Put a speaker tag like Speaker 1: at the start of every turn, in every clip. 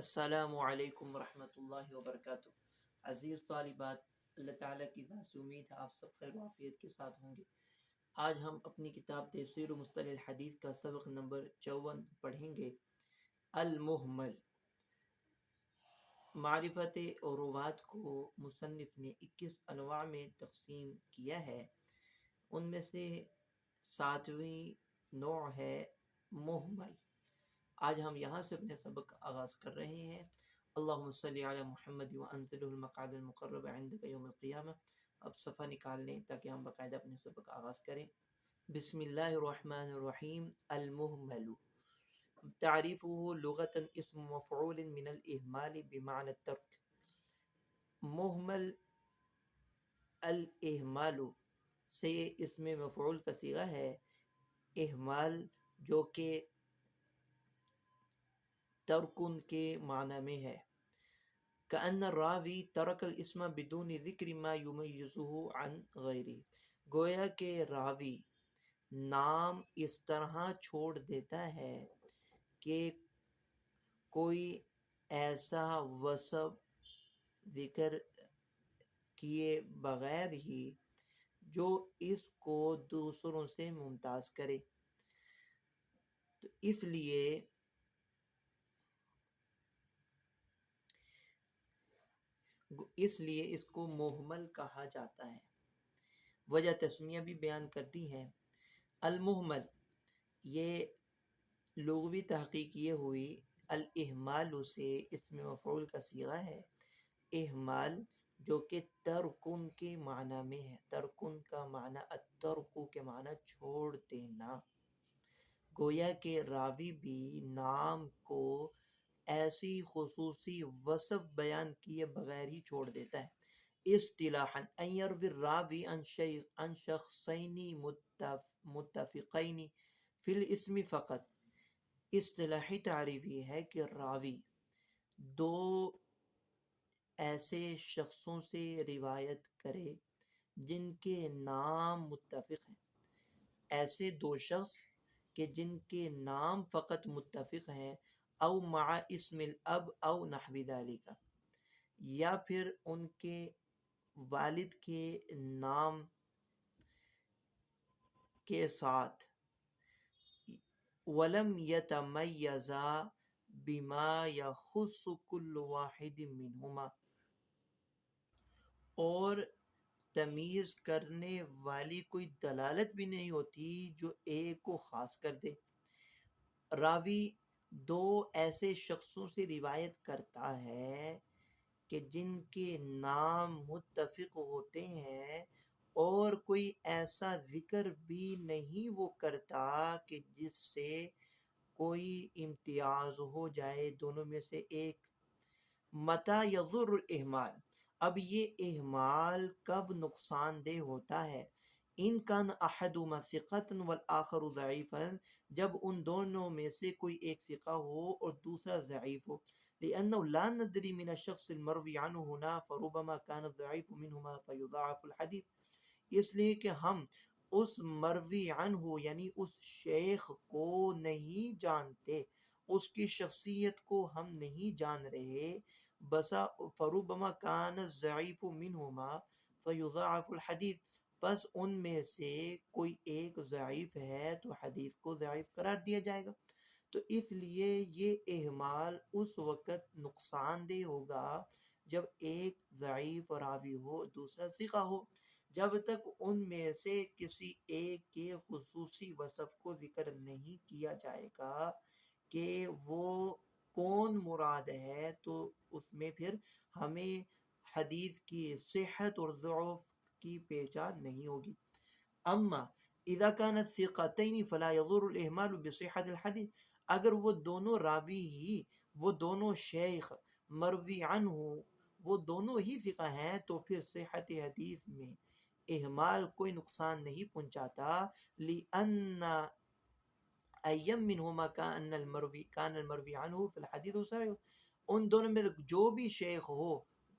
Speaker 1: السلام علیکم ورحمۃ اللہ وبرکاتہ۔ عزیز طالبات، اللہ تعالیٰ کی دعا سے امید ہے آپ سب خیر و عافیت کے ساتھ ہوں گے۔ آج ہم اپنی کتاب تفسیر و مصطلح الحدیث کا سبق نمبر 54 پڑھیں گے۔ المہمل۔ معرفت اور روات کو مصنف نے 21 انواع میں تقسیم کیا ہے، ان میں سے 7ویں نوع ہے مہمل۔ آج ہم یہاں سے اپنے سبق کا آغاز کر رہے ہیں۔ اللہم صلی علی محمد وانزلہ المقعد المقرب عندک یوم القیامہ۔ اب صفحہ نکال لیں تاکہ ہم باقاعدہ اپنے سبق کا آغاز کریں۔ بسم اللہ الرحمن الرحیم۔ المہمل تعریفہ لغۃ اسم مفعول من الاہمال بمعنى الترک۔ مہمل الاہمال سے اسم مفعول کا صیغہ ہے اہمال، جو کہ ترکن کے معنی میں ہے۔ کأن الراوی ترک الاسم بدون ذکر ما یمیزہ عن غیرہ۔ گویا کہ راوی نام اس طرح چھوڑ دیتا ہے کہ کوئی ایسا وصف ذکر کیے بغیر ہی جو اس کو دوسروں سے ممتاز کرے، تو اس لیے اس کو مہمل کہا جاتا ہے۔ وجہ تسمیہ بھی بیان کرتی ہے۔ المہمل، یہ لغوی تحقیق یہ ہوئی، الاہمال سے اسم مفعول کا صیغہ ہے اہمال، جو کہ ترکن کے معنی میں ہے۔ ترکن کا معنی الترک کے معنی چھوڑ دینا۔ گویا کہ راوی بھی نام کو ایسی خصوصی وصف بیان کیے بغیر ہی چھوڑ دیتا ہے۔ اصطلاحاً ان یروی الراوی عن شخصین متفقین فی الاسم فقط۔ اصطلاحی تعریف یہ ہے کہ راوی دو ایسے شخصوں سے روایت کرے جن کے نام متفق ہیں، ایسے دو شخص کہ جن کے نام فقط متفق ہیں، او مع اسم الاب او نحو ذالک، یا پھر ان کے والد کے نام کے ساتھ، ولم یتمیزا بما یخص کل واحد منہما، اور تمیز کرنے والی کوئی دلالت بھی نہیں ہوتی جو ایک کو خاص کر دے۔ راوی دو ایسے شخصوں سے روایت کرتا ہے کہ جن کے نام متفق ہوتے ہیں، اور کوئی ایسا ذکر بھی نہیں وہ کرتا کہ جس سے کوئی امتیاز ہو جائے دونوں میں سے ایک۔ متى یضر الاہمال، اب یہ اہمال کب نقصان دہ ہوتا ہے؟ ان کان احدہما ثقۃ والآخر ضعیفا، جب ان دونوں میں سے کوئی ایک ثقہ ہو اور دوسرا ضعیف ہو۔ لأنه لا ندری من الشخص المروی عنہ هنا فربما كان الضعیف منہما فیضاعف الحدیث، اس لیے کہ ہم اس مروی عنہ یعنی اس شیخ کو نہیں جانتے، اس کی شخصیت کو ہم نہیں جان رہے، بسا فربما كان الضعیف منہما فیضاعف الحدیث، بس ان میں سے کوئی ایک ضعیف ہے تو حدیث کو ضعیف قرار دیا جائے گا۔ تو اس لیے یہ اہمال اس وقت نقصان دہ ہوگا جب ایک ضعیف راوی ہو دوسرا ثقہ ہو، جب تک ان میں سے کسی ایک کے خصوصی وصف کو ذکر نہیں کیا جائے گا کہ وہ کون مراد ہے، تو اس میں پھر ہمیں حدیث کی صحت اور ضعف کی پہچان نہیں ہوگی۔ اما اذا كان الثقتين فلا يضر الاهمال بصحة الحديث، اگر وہ دونوں راوی ہی، وہ دونوں شیخ مروی عنہ وہ دونوں ہی ثقہ ہیں، تو پھر صحت حدیث میں اہمال کوئی نقصان نہیں پہنچاتا۔ لأن ایم منہما كان المروی عنہ فی الحدیث صحیح، ان دونوں میں جو بھی شیخ ہو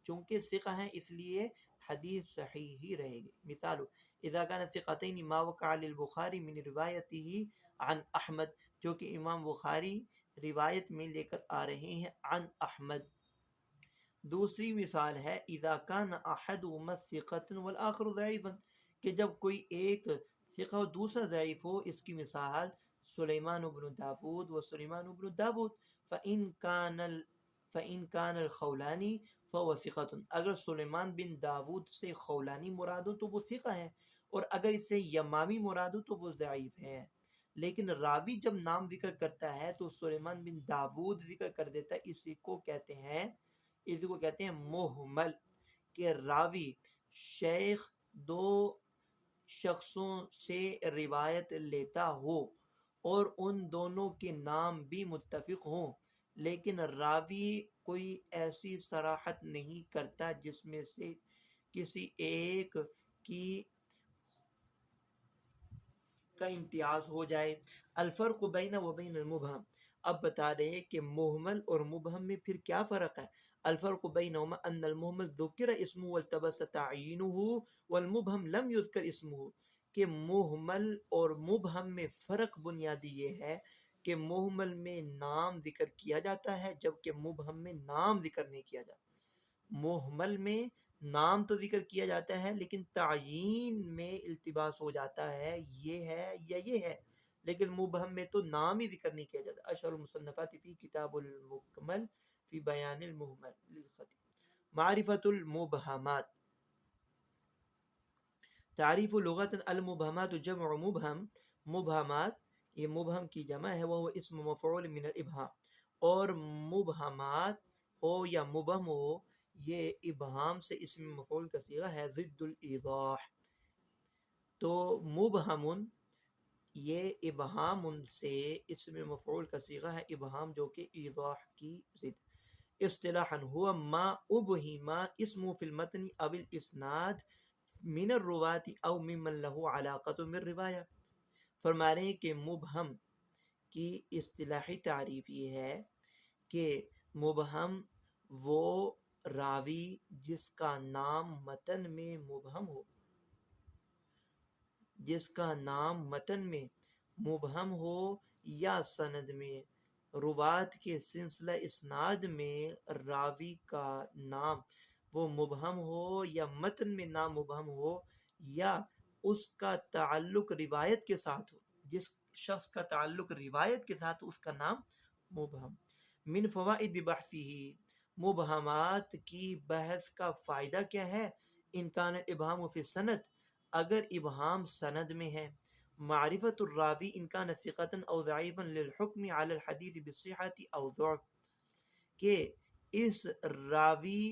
Speaker 1: چونکہ ثقہ ہیں اس لیے حدیث صحیح ہی رہے گی۔ مثال اذا كان الثقتين ما وقع للبخاری من روایته عن احمد، جو کہ امام بخاری روایت میں لے کر آ رہے ہیں عن احمد۔ دوسری مثال ہے اذا کان احدهما ثقة والآخر ضعیفا، کہ جب کوئی ایک ثقہ و دوسرا ضعیف ہو، اس کی مثال سلیمان بن داود و سلیمان بن داود، فإن كان الخولانی فهو ثقة، اگر سلیمان بن داود سے خولانی مراد ہو تو وہ ثقہ ہے، اور اگر اس سے یمامی مراد ہو تو وہ ضعیف ہے۔ لیکن راوی جب نام ذکر کرتا ہے تو سلیمان بن داود ذکر کر دیتا ہے، اسی کو کہتے ہیں محمل، کہ راوی شیخ دو شخصوں سے روایت لیتا ہو اور ان دونوں کے نام بھی متفق ہوں، لیکن راوی کوئی ایسی صراحت نہیں کرتا جس میں سے کسی ایک کی کا امتیاز ہو جائے۔ الفرق بین و بین المبہم، اب بتا رہے ہیں کہ محمل اور مبہم میں پھر کیا فرق ہے۔ الفرق بینہما ان المحمل ذکر اسمہ والتبس تعیینہ والمبہم لم یذکر اسمہ، کہ محمل اور مبہم میں فرق بنیادی یہ ہے کہ محمل میں نام ذکر کیا جاتا ہے جبکہ مبہم میں نام ذکر نہیں کیا جاتا۔ محمل میں نام تو ذکر کیا جاتا ہے لیکن تعیین میں التباس ہو جاتا ہے، یہ ہے یا یہ ہے، لیکن مبہم میں تو نام ہی ذکر نہیں کیا جاتا۔ اشہر المصنفات فی کتاب المکمل فی بیان المحمل للخطیب۔ معرفت المبہمات، تعریف لغت المبہمات جمع مبہم، مبہمات یہ مبہم کی جمع ہے، وہ اسم مفعول من الابہام، اور مبہمات ہو یا مبہم ہو یہ ابہام سے اسم مفعول کا صیغہ ہے، ضد الایضاح۔ تو مبہم یہ ابہام سے اسم مفعول کا صیغہ ہے، ابہام جو کہ ایضاح کی ضد۔ اصطلاحا ہوا ما ابہم اسمه فی المتن او الاسناد من الرواة او ممن له علاقۃ بالروایہ۔ فرما رہے ہیں کہ مبہم کی اصطلاحی تعریف یہ ہے کہ مبہم وہ راوی جس کا نام متن میں مبہم ہو، جس کا نام متن میں مبہم ہو یا سند میں، روات کے سلسلہ اسناد میں راوی کا نام وہ مبہم ہو یا متن میں نام مبہم ہو، یا اس کا تعلق روایت کے ساتھ ہو، جس شخص کا تعلق روایت کے ساتھ اس کا نام مبہم۔ من فوائد بحثہ، مبہمات کی بحث کا فائدہ کیا ہے۔ ان کان الابہام فی السند، اگر ابہام سند میں ہے، معرفت الراوی ان کان ثقۃ او ضعیفا للحکم علی الحدیث بالصحۃ او ضعف، کہ اس راوی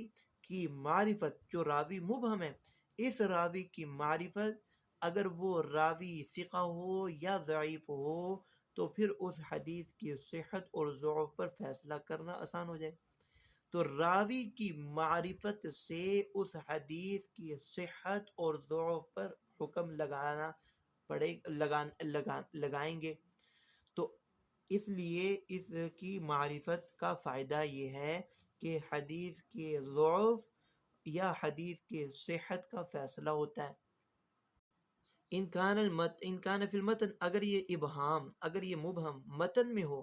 Speaker 1: کی معرفت، جو راوی مبہم ہے اس راوی کی معرفت، اگر وہ راوی ثقہ ہو یا ضعیف ہو تو پھر اس حدیث کی صحت اور ضعف پر فیصلہ کرنا آسان ہو جائے۔ تو راوی کی معرفت سے اس حدیث کی صحت اور ضعف پر حکم لگائیں گے۔ تو اس لیے اس کی معرفت کا فائدہ یہ ہے کہ حدیث کے ضعف یا حدیث کے صحت کا فیصلہ ہوتا ہے۔ ان کان فی المتن، اگر یہ ابہام، اگر یہ مبہم متن میں ہو،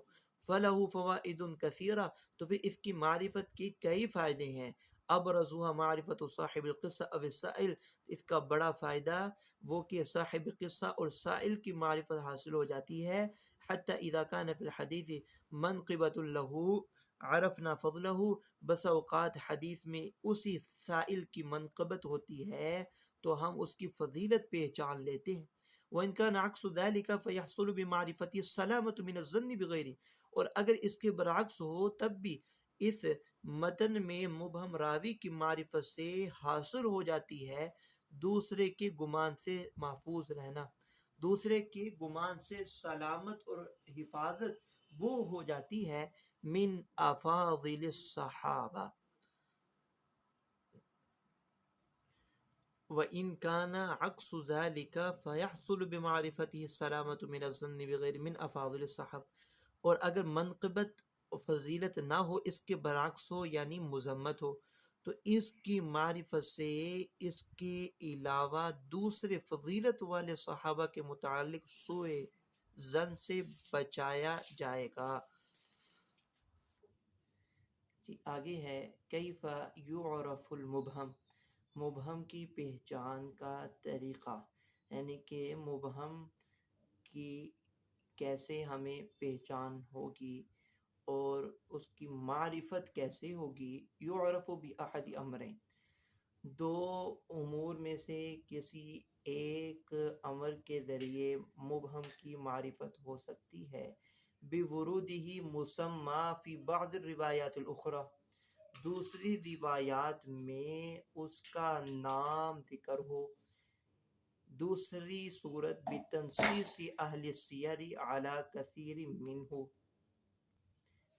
Speaker 1: فلہ فوائد کثیرہ، تو پھر اس کی معرفت کے کئی فائدے ہیں۔ ابرزها معرفت صاحب القصہ او السائل، اس کا بڑا فائدہ وہ کہ صاحب قصہ اور سائل کی معرفت حاصل ہو جاتی ہے۔ حتی اذا کان فی الحدیث منقبۃ له عرفنا فضلہ، بس اوقات حدیث میں اسی سائل کی منقبت ہوتی ہے تو ہم اس کی فضیلت پہچان لیتے ہیں۔ وَإِنْ كَانَ عَكْسُ ذَلِكَ فَيَحْصُلُ بِمَعْرِفَتِ السَّلَامَةُ مِنَ الظَّنِّ بِغَيْرِهِ، اور اگر اس کے برعکس ہو تب بھی اس متن میں مبہم راوی کی معرفت سے حاصل ہو جاتی ہے دوسرے کے گمان سے محفوظ رہنا، دوسرے کے گمان سے سلامت اور حفاظت وہ ہو جاتی ہے۔ من افاضل الصحابہ، وَإِنْ كَانَ عَكْسُ ذَلِكَ فَيَحْصُلُ بِمَعْرِفَتِهِ السَّلَامَةُ مِنَ الظَّنِّ بِغَيْرِ مِنْ أَفَاضِلِ الصَّحَابَةِ، اور اگر منقبت فضیلت نہ ہو، اس کے برعکس ہو یعنی مذمت ہو، تو اس کی معرفت سے اس کے علاوہ دوسرے فضیلت والے صحابہ کے متعلق سوء ظن سے بچایا جائے گا۔ جی آگے ہے کیف یعرف المبہم، مبہم کی پہچان کا طریقہ، یعنی کہ مبہم کی کیسے ہمیں پہچان ہوگی اور اس کی معرفت کیسے ہوگی۔ یعرف بأحد امرین، دو امور میں سے کسی ایک امر کے ذریعے مبہم کی معرفت ہو سکتی ہے، بورودہ مسمى فی بعض الروایات الاخری، دوسری روایات میں اس کا نام ذکر ہو۔ دوسری صورت بتنصیص اہل السیر علی کثیر منہ،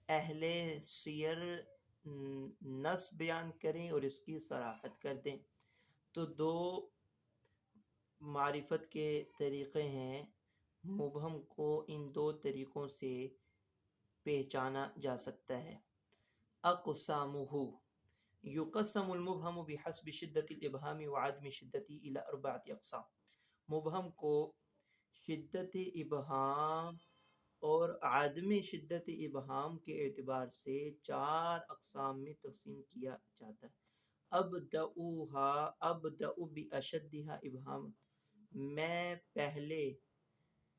Speaker 1: اہل سیر نص بیان کریں اور اس کی صراحت کر دیں۔ تو دو معرفت کے طریقے ہیں، مبہم کو ان دو طریقوں سے پہچانا جا سکتا ہے۔ اقسامہ، یقسم المبہم بحسب شدت الابہام وعدم شدتی الی اربعۃ اقسام، مبہم کو شدت ابہام اور عدم شدت ابہام کے اعتبار سے چار اقسام میں تقسیم کیا جاتا ہے۔ ابدأ باشدھا ابہام، میں پہلے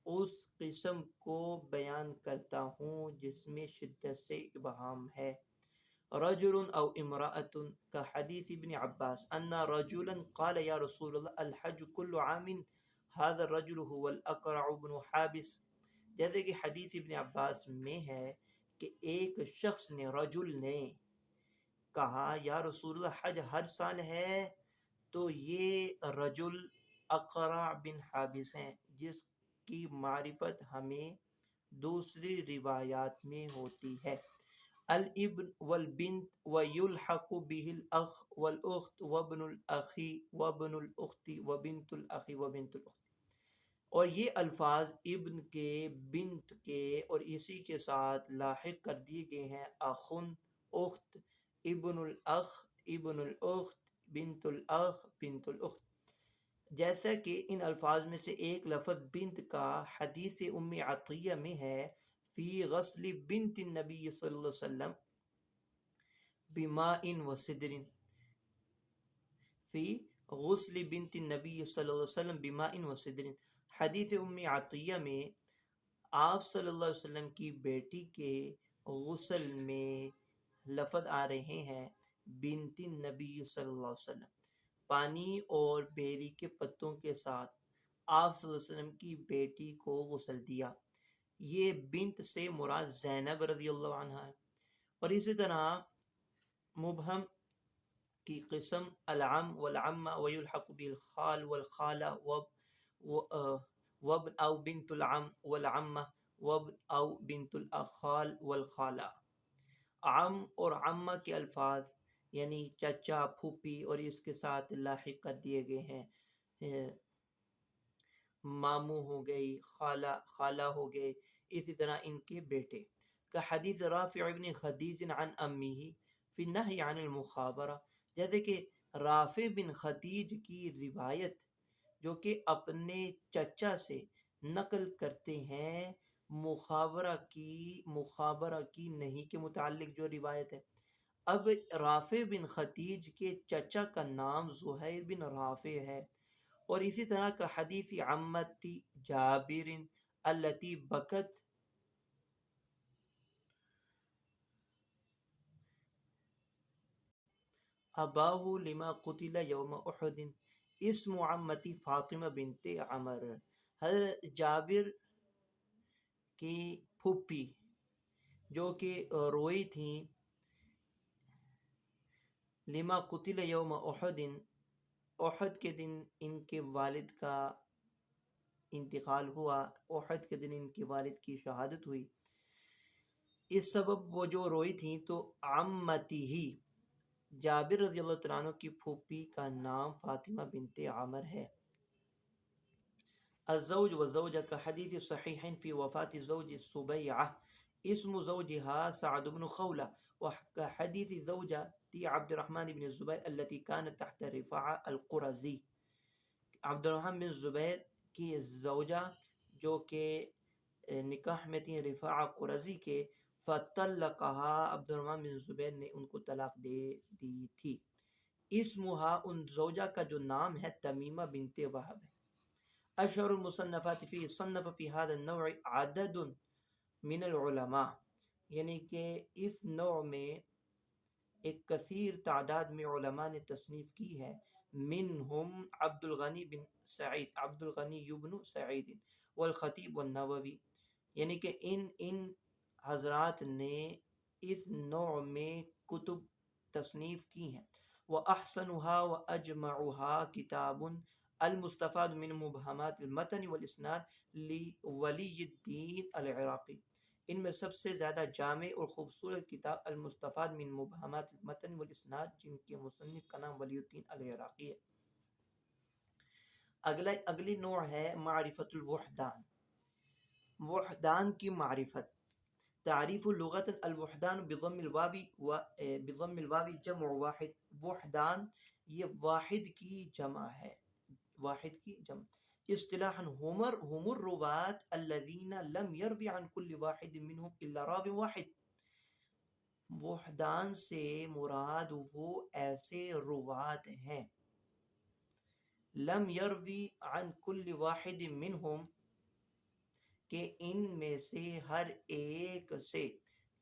Speaker 1: اس قسم کو بیان کرتا ہوں جس میں شدت سے ابہام ہے۔ رجل او امرأة كحديث ابن عباس ان رجلا قال يا رسول الله الحج كل عام هذا الرجل هو الاقرع بن حابس، جیسے کہ حدیث ابن عباس میں ہے کہ ایک شخص نے، رجل نے کہا یا رسول اللہ حج ہر سال ہے، تو یہ رجل اقرع بن حابس ہیں جس کی معرفت ہمیں دوسری روایات میں ہوتی ہے۔ الابن والبنت ويلحق به الاخ والاخت وابن الاخ وابن الاخت وبنت الاخ وبنت الاخت، اور یہ الفاظ ابن کے، بنت کے اور اسی کے ساتھ لاحق کر دیے گئے ہیں، اخن، اخت، ابن الاخ، ابن الاخت، بنت الاخ، بنت الاخت، جیسا کہ ان الفاظ میں سے ایک لفظ بنت کا حدیث ام عطیہ میں ہے، فی غسل بنت النبی صلی اللہ علیہ وسلم بماء وسدر، فی غسل بنت النبی صلی اللہ علیہ وسلم بماء وسدر، حدیث ام عطیہ میں آپ صلی اللہ علیہ وسلم کی بیٹی کے غسل میں لفظ آ رہے ہیں بنت النبی صلی اللہ علیہ وسلم، پانی اور بیری کے پتوں کے ساتھ آپ صلی اللہ علیہ وسلم کی بیٹی کو غسل دیا۔ یہ بنت سے مراد زینب رضی اللہ عنہ ہے۔ اور اسی طرح مبہم کی قسم العم والعمہ ویلحق بالخال والخالہ وابن او بنت العم والعمہ وابن او بنت الاخال والخالہ، عم اور عمہ کے الفاظ یعنی چچا، پھوپھی اور اس کے ساتھ لاحق کر دیے گئے ہیں، ماموں ہو گئی، خالہ، خالہ ہو گئے، اسی طرح ان کے بیٹے، کا حدیث رافع ابن خدیج عن امیہ فی النہی عن المخابرہ، جیسے کہ رافع بن خدیج کی روایت جو کہ اپنے چچا سے نقل کرتے ہیں مخابرہ کی نہیں کے متعلق جو روایت ہے۔ اب رافع بن خدیج کے چچا کا نام زہیر بن رافع ہے، اور اسی طرح کا حدیث عمتی جابر التی بکت اباہ لما قتل یوم احد، اسم عمتی فاطمہ بنت عمر، حضرت جابر کی پھوپھی جو کہ روئی تھیں، لما قتل یوم احد، احد کے دن ان کے والد کا انتقال ہوا، احد کے دن ان کے والد کی شہادت ہوئی، اس سبب وہ جو روئی تھیں۔ تو عمتی ہی جابر رضی اللہ تعالیٰ عنہ کی پھوپھی کا نام فاطمہ بنت عمر ہے۔ الزوج والزوجہ کا حدیث صحیحین فی وفات زوج سبیعہ، اسم زوجها سعد بن خولہ، وحدیث زوجہ عبد الرحمن بن الزبیر التي كانت تحت رفاعہ القرظی، عبد الرحمن بن زبیر کی زوجہ جو کہ نکاح میں تھی رفاعہ قرظی کے، فطلقها عبد الرحمن بن زبیر نے ان کو طلاق دے دی تھی. اسمہا ان زوجہ کا جو نام ہے تمیمہ بنت وہب ہے. اشہر المصنفات فی صنف فی هذا النوع عدد من العلماء، یعنی کہ اس نوع میں ایک کثیر تعداد میں علماء نے تصنیف کی ہے. منہم عبد الغنی بن سعید، عبد الغنی بن سعید والخطیب والنووی، یعنی کہ ان حضرات نے اس نوع میں کتب تصنیف کی ہیں. وَأَحْسَنُهَا وَأَجْمَعُهَا كِتَابٌ المستفاد من مبہمات المتن والاسناد لولی الدین العراقی. ان میں سب سے زیادہ جامع اور خوبصورت کتاب المستفاد من مبہمات المتن والاسناد، جن کے مصنف کا نام ولی الدین العراقی ہے. اگلی نوع ہے معرفت الوحدان، وحدان کی معرفت. تعریف اللغت الوحدان بضم الواو جمع واحد. وحدان یہ واحد کی جمع ہے، واحد کی جمع. اصطلاحاً هم الرواة الذين لم يروي عن كل واحد منهم الا راو واحد. وحدان سے مراد وہ ایسے روات ہیں لم یروی عن کل واحد منہم کہ ان میں سے ہر ایک سے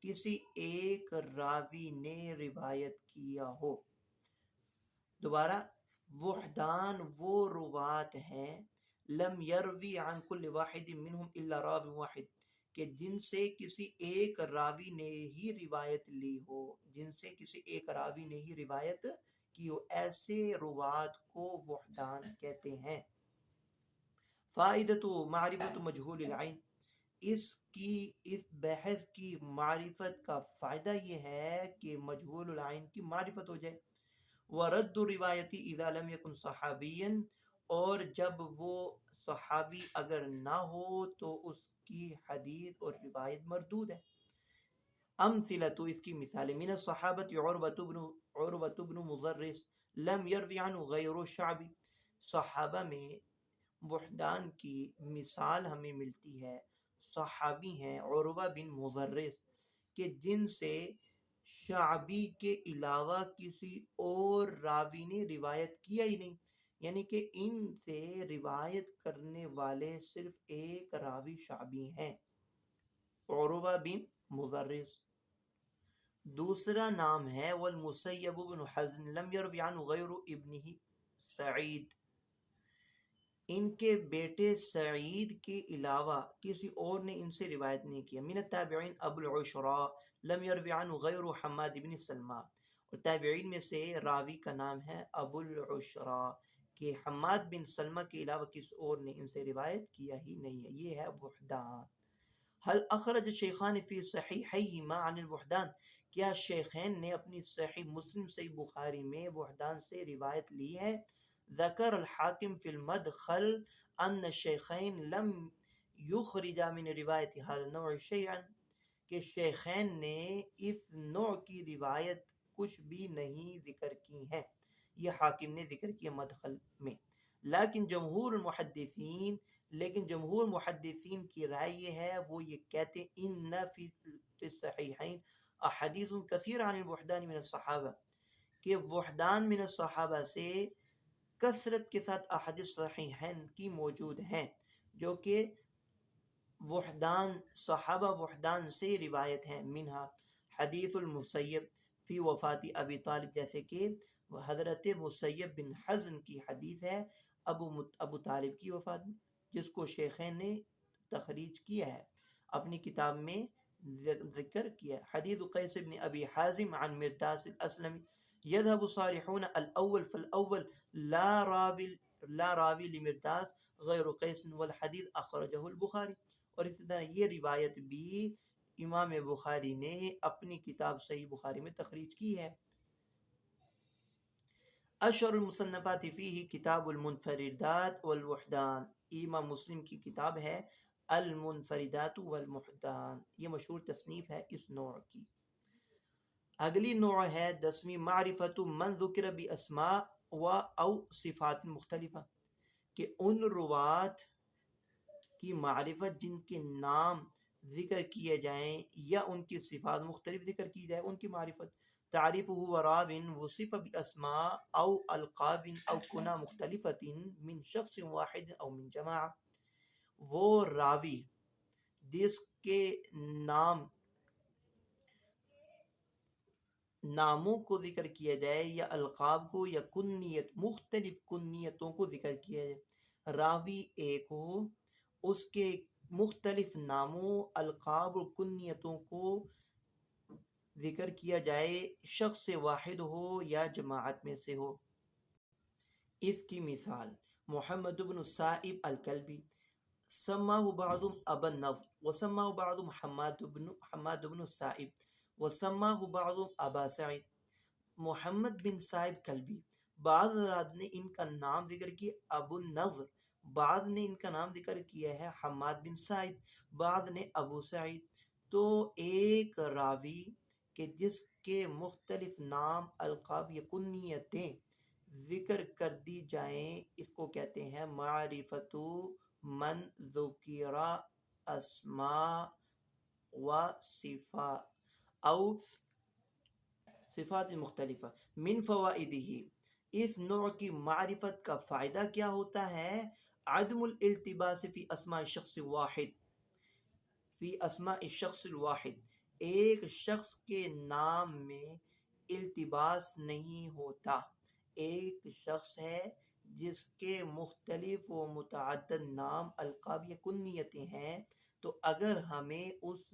Speaker 1: کسی ایک راوی نے روایت کیا ہو. دوبارہ، وحدان وہ روات ہیں لم یروی عن کل واحد منہم الا راو واحد، کہ جن سے کسی ایک راوی نے ہی روایت لی ہو، جن سے کسی ایک راوی نے ہی روایت کی ہو. ایسے روات کو وحدان کہتے ہیں. فائدۃ معرفت مجہول العین، اس بحث کی معرفت کا فائدہ یہ ہے کہ مجہول العین کی معرفت ہو جائے. ورد روایتی اذا لم یکن صحابیا، اور جب وہ صحابی اگر نہ ہو تو اس کی حدیث اور روایت مردود ہے. امثلۃ، اس کی مثالیں: من الصحابۃ عروۃ بن مضرس لم یروی عنہ غیر الشعبی. صحابہ میں وحدان کی مثال ہمیں ملتی ہے، صحابی ہیں عروہ بن مضرس کہ جن سے شعبی کے علاوہ کسی اور راوی نے روایت کیا ہی نہیں، یعنی کہ ان سے روایت کرنے والے صرف ایک راوی شعبی ہیں، عروہ بن مضرس. دوسرا نام ہے والمسیب بن حزن لم یروی عنہ غیر ابنہ سعید. ان کے بیٹے سعید کے علاوہ کسی اور نے ان سے روایت نہیں کیا. من التابعین ابو العشراء لم یروی عنہ غیر حماد بن سلمہ، اور تابعین میں سے راوی کا نام ہے ابو العشراء کہ حماد بن سلمہ کے علاوہ کسی اور نے ان سے روایت کیا ہی نہیں ہے. یہ ہے وحدان. هل اخرج شیخان فی صحیحیہما عن الوحدان، کیا شیخین نے اپنی صحیح مسلم صحیح بخاری میں وحدان سے روایت لی ہے؟ ذکر الحاکم فی المدخل ان الشیخین لم یخرجا من روایت هذا النوع شیئا، کہ شیخین نے اس نوع کی روایت کچھ بھی نہیں ذکر کی ہیں. یہ حاکم نے ذکر کیا مدخل میں. لیکن جمہور محدثین کی رائے یہ ہے، وہ یہ کہتے ہیں ان فی الصحیحین احادیث کثیر عن الوحدان من الصحابہ، کہ وحدان من الصحابہ سے کثرت کے ساتھ احادیث صحیحین کی موجود ہیں جو کہ وحدان صحابہ وحدان سے روایت ہیں. منہا حدیث المسیب فی وفات ابی طالب، جیسے کہ حضرت مسیب بن حزن کی حدیث ہے ابو طالب کی وفات میں، جس کو شیخین نے تخریج کیا ہے، اپنی کتاب میں ذکر کیا. حدیث قیس بن ابی حازم عن مرداس الاسلمی یذهب صالحون الاول فالاول لا راوی لمرداس غیر قیس والحدیث اخرجہ البخاری. اور اسی طرح یہ روایت بھی امام بخاری نے اپنی کتاب صحیح بخاری میں تخریج کی ہے. اشہر المصنفات فیہ کتاب المنفردات والوحدان، امام مسلم کی کتاب ہے المنفردات والوحدان، یہ مشہور تصنیف ہے اس نوع کی. اگلی نوع ہے 10ویں معرفت من ذکر باسماء و او صفات مختلفہ، کہ ان روات کی معرفت جن کے نام ذکر کیے جائیں یا ان کی صفات مختلف ذکر کی جائے ان کی معرفت. تعریفہ وراو وصف باسماء او القاب او کنا مختلفت من شخص واحد او من جماعہ. وہ راوی جس کے نام ناموں کو ذکر کیا جائے یا القاب کو یا کنیت مختلف کنیتوں کو ذکر کیا جائے. راوی ایک ہو، اس کے مختلف ناموں القاب اور کنیتوں کو ذکر کیا جائے، شخص واحد ہو یا جماعت میں سے ہو. اس کی مثال محمد بن السائب الکلبی سماه بعضهم ابا النضر وسماه بعضهم حماد بن السائب وسماه بعضهم ابا سعید. محمد بن صاحب کلبی، بعض حضرات نے ان کا نام ذکر کیا ابو النضر، بعض نے ان کا نام ذکر کیا ہے حماد بن صاحب، بعض نے ابو سعید. تو ایک راوی کہ جس کے مختلف نام القاب یا کنیتیں ذکر کر دی جائیں، اس کو کہتے ہیں معرفت من ذکر اسماء و صفا او صفات مختلفہ. من فوائدہ، اس نوع کی معرفت کا فائدہ کیا ہوتا ہے؟ عدم الالتباس فی اسماء شخص واحد، فی اسماء الشخص الواحد، ایک شخص کے نام میں التباس نہیں ہوتا. ایک شخص ہے جس کے مختلف و متعدد نام القاب یا کنیتیں ہیں، تو اگر ہمیں اس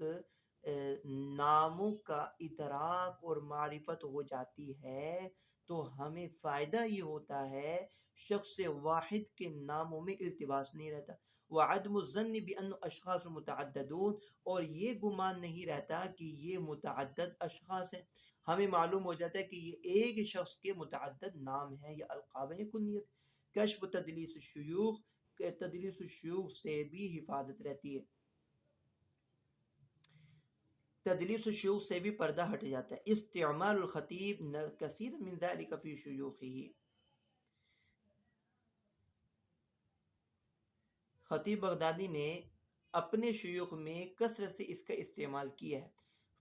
Speaker 1: ناموں کا ادراک اور معرفت ہو جاتی ہے تو ہمیں فائدہ یہ ہوتا ہے شخص واحد کے ناموں میں التباس نہیں رہتا. وعدم الظن بأن اشخاص متعددون، اور یہ گمان نہیں رہتا کہ یہ متعدد اشخاص ہیں. ہمیں معلوم ہو جاتا ہے کہ یہ ایک شخص کے متعدد نام ہیں یا القاب ہیں یا کنیت. کشف تدلیس الشیوخ، تدلیس الشیوخ سے بھی حفاظت رہتی ہے، تدلیس الشیوخ سے بھی پردہ ہٹ جاتا ہے. استعمال الخطیب کثیر من ذلك فی شیوخہ، خطیب بغدادی نے اپنے شیوخ میں کثرت سے اس کا استعمال کیا ہے.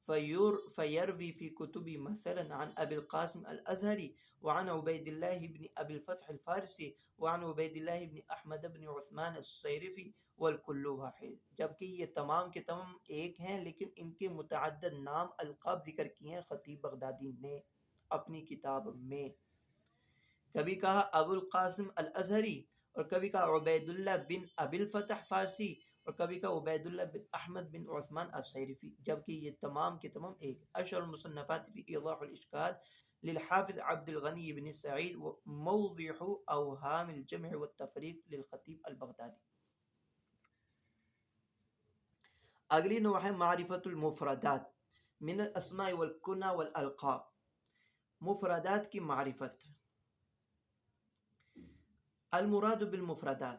Speaker 1: فیروی فی کتبی مثلا عن ابی القاسم الازہری وعن عبید اللہ بن ابی الفتح الفارسی وعن عبید اللہ بن احمد بن عثمان الصیرفی والکل واحد. جبکہ یہ تمام کے تمام ایک ہیں لیکن ان کے متعدد نام القاب ذکر کیے ہیں خطیب بغدادی نے اپنی کتاب میں. کبھی کہا ابو القاسم الازہری اور کبھی کہا عبید اللہ بن ابی الفتح فارسی اور کبھی کہا عبید اللہ بن احمد بن عثمان الصیرفی، جبکہ یہ تمام کے تمام ایک. اشہر المصنفات فی ایضاح الاشکال للحافظ عبد الغنی بن سعید موضح اوہام الجمع والتفریق للخطیب البغدادی. اگلی نوع ہے معرفت المفردات من الاسماء والکنہ والالقاب. مفردات کی معرفت. المراد بالمفردات،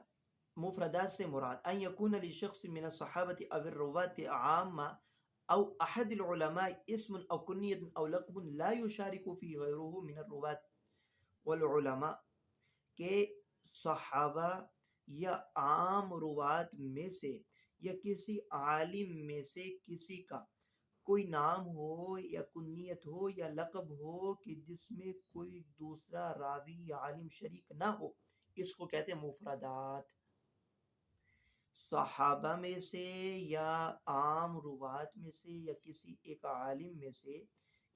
Speaker 1: مفردات سے مراد ان یکون لشخص من الصحابة او الرواة عامة او احد العلماء اسم او کنیت او لقب لا يشارك فی غیره من الرواة والعلماء، کہ صحابہ یا عام روات میں سے یا کسی عالم میں سے کسی کا کوئی نام ہو یا کنیت ہو یا لقب ہو کہ جس میں کوئی دوسرا راوی یا عالم شریک نہ ہو، اس کو کہتے ہیں مفردات. صحابہ میں سے یا عام روات میں سے یا کسی ایک عالم میں سے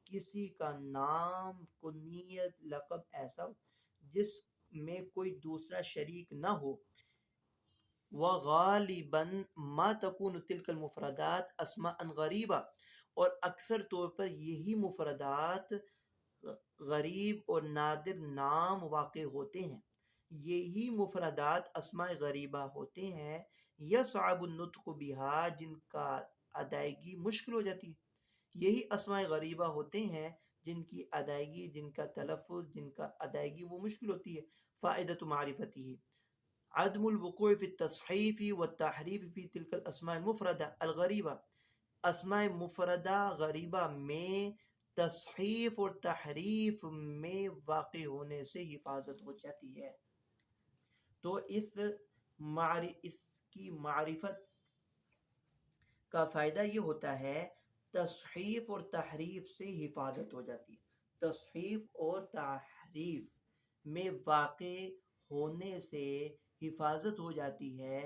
Speaker 1: کسی کا نام کنیت لقب ایسا جس میں کوئی دوسرا شریک نہ ہو. وغالباً ما تکون تلک المفردات اسماء غریبہ، اور اکثر طور پر یہی مفردات غریب اور نادر نام واقع ہوتے ہیں. یہی مفردات اسماء غریبہ ہوتے ہیں. یصعب النطق بہا، جن کا ادائیگی مشکل ہو جاتی ہے. یہی اسماء غریبہ ہوتے ہیں جن کی ادائیگی، جن کا تلفظ، جن کا ادائیگی وہ مشکل ہوتی ہے. فائدۃ معرفتہ عدم الوقوع فی التصحیف والتحریف فی تلک الاسماء المفردہ الغریبہ. اسماء مفردہ غریبہ میں تصحیف اور تحریف میں واقع ہونے سے حفاظت ہو جاتی ہے. تو اس کی معرفت کا فائدہ یہ ہوتا ہے تصحیف اور تحریف سے حفاظت ہو جاتی ہے، تصحیف اور تحریف میں واقع ہونے سے حفاظت ہو جاتی ہے،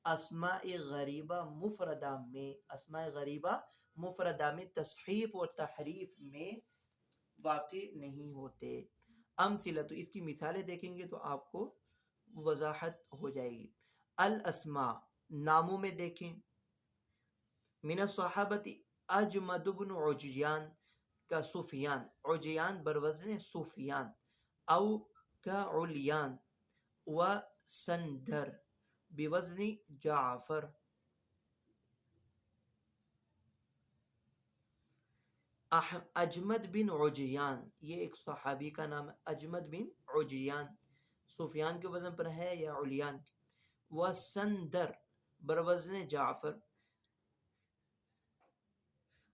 Speaker 1: اسماء غریبہ مفردہ میں، اسماء غریبہ مفردہ میں تصحیف اور تحریف میں واقع نہیں ہوتے۔ امثلہ، تو اس کی مثالیں دیکھیں گے تو آپ کو وضاحت ہو جائے گی۔ الاسماء، ناموں میں دیکھیں، من الصحابت اجمد بن عجیان کا سفیان، عجیان بروزن سفیان، او کا علیان و سندر بوزن جعفر۔ اجمد بن عجیان، یہ ایک صحابی کا نام ہے، اجمد بن عجیان، سفیان کے وزن پر ہے یا علیان، و سندر بروزن جعفر۔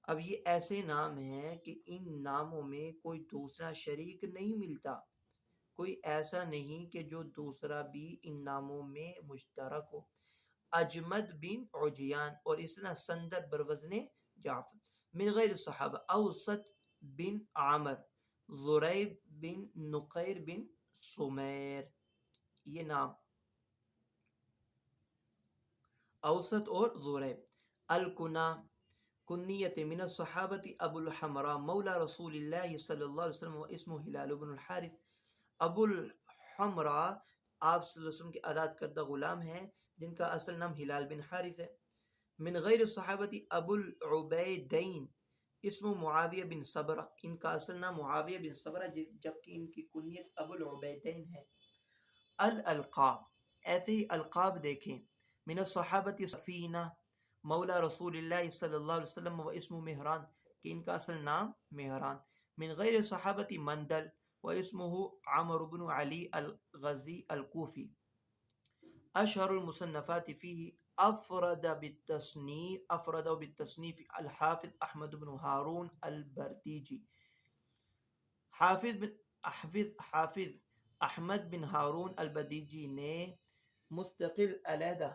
Speaker 1: اب یہ ایسے نام ہیں کہ ان ناموں میں کوئی دوسرا شریک نہیں ملتا، کوئی ایسا نہیں کہ جو دوسرا بھی ان ناموں میں مشترک ہو۔ اجمد بن عجیان اور اسنا سندر بروزن جعفر، من غیر صحابہ، اوسط بن عامر، ذریب بن نقیر بن سمیر، یہ نام اوسط اور ذریب۔ الکنا، کنیت، من الصحابت ابو الحمراء مولا رسول اللہ صلی اللہ علیہ وسلم و اسمہ ہلال بن الحارث۔ ابو الحمراء آپ صلی اللہ علیہ وسلم کے آزاد کردہ غلام ہیں جن کا اصل نام ہلال بن حارث ہے۔ من غیر الصحابت ابو العبیدین اسم معاویہ بن صبرہ، ان کا اصل نام معاویہ بن صبرہ جبکہ ان کی کنیت ابو العبیدین ہے۔ الالقاب، ایسے ہی القاب دیکھیں، من الصحابت سفینہ مولا رسول اللہ صلی اللہ علیہ وسلم و اسم مہران، کہ ان کا اصل نام مہران۔ من غیر صحابت مندل و اسمہ عمر بن علی الغزی الکوفی۔ اشہر المصنفات فیہ افرد بالتصنیف الحافظ احمد بن ہارون البردیجی۔ حافظ احمد بن ہارون البدیجی نے مستقل علیحدہ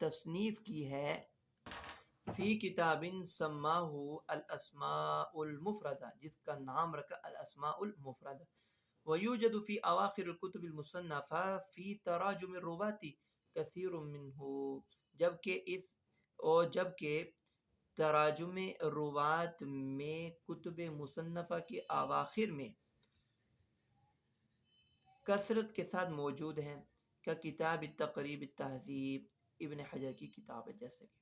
Speaker 1: تصنیف کی ہے فی کتاب سماہ الاسماء المفردہ، جس کا نام رکھا الاسماء المفردہ۔ ویوجد فی اواخر الکتب المصنفہ فی تراجم الرواة کثیر منہ، جبکہ تراجم روات میں کتب مصنفہ کے اواخر میں کثرت کے ساتھ موجود ہیں، کا کتاب تقریب التہذیب، ابن حجر کی کتاب ہے جیسے کہ۔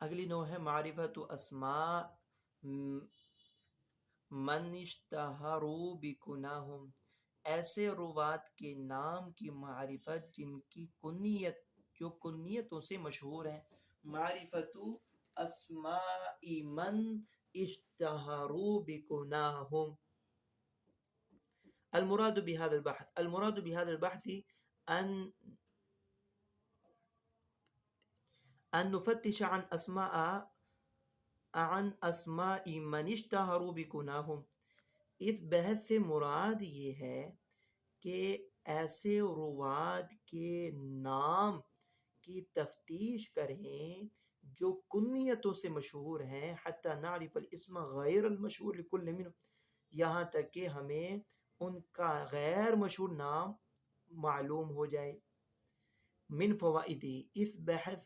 Speaker 1: اگلی نوع ہے معرفت اسماء من اشتہروا بکناہم، ایسے روات کے نام کی معرفت جن کی جو کنیتوں سے مشہور ہیں۔ معرفت اسماء من اشتہروا بکناہم۔ المراد بهذا البحث، المراد بهذا البحث ان نفتش عن اسماء من اشتہروا بکناہم۔ اس بحث سے مراد یہ ہے کہ ایسے رواد کے نام کی تفتیش کریں جو کنیتوں سے مشہور ہیں، حتی نعرف الاسم غیر المشہور لکل منہم، یہاں تک کہ ہمیں ان کا غیر مشہور نام معلوم ہو جائے۔ من فوائد، اس بحث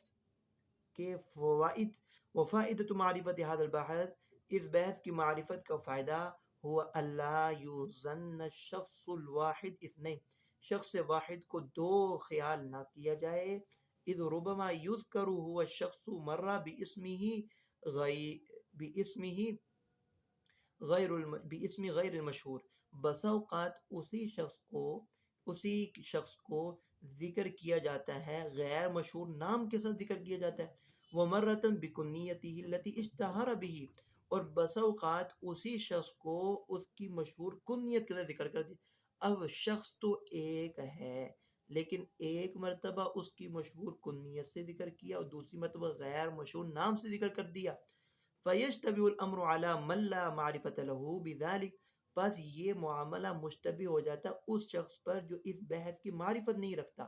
Speaker 1: کے فوائد، وفائدۃ معرفت هذا البحث، اس بحث کی معرفت کا فائدہ ہوا اللہ یظن الشخص الواحد اثنین، شخص واحد کو دو خیال نہ کیا جائے، اذ ربما یذکر هو الشخص مرہ باسم غیر المشہور، بسا اوقات اسی شخص کو ذکر کیا جاتا ہے غیر مشہور نام کے ساتھ ذکر کیا جاتا ہے، ومرۃ بکنیتہ التی اشتہر بہ، اور بسا اوقات اسی شخص کو اس کی مشہور کنیت کے ساتھ ذکر کر دیا۔ اب شخص تو ایک ہے لیکن ایک مرتبہ اس کی مشہور کنیت سے ذکر کیا اور دوسری مرتبہ غیر مشہور نام سے ذکر کر دیا۔ فَيَشْتَبِهُ الْأَمْرُ عَلَى مَنْ لَا مَعْرِفَةَ لَهُ بِذَلِكَ، پس یہ معاملہ مشتبہ ہو جاتا اس شخص پر جو اس بحث کی معرفت نہیں رکھتا۔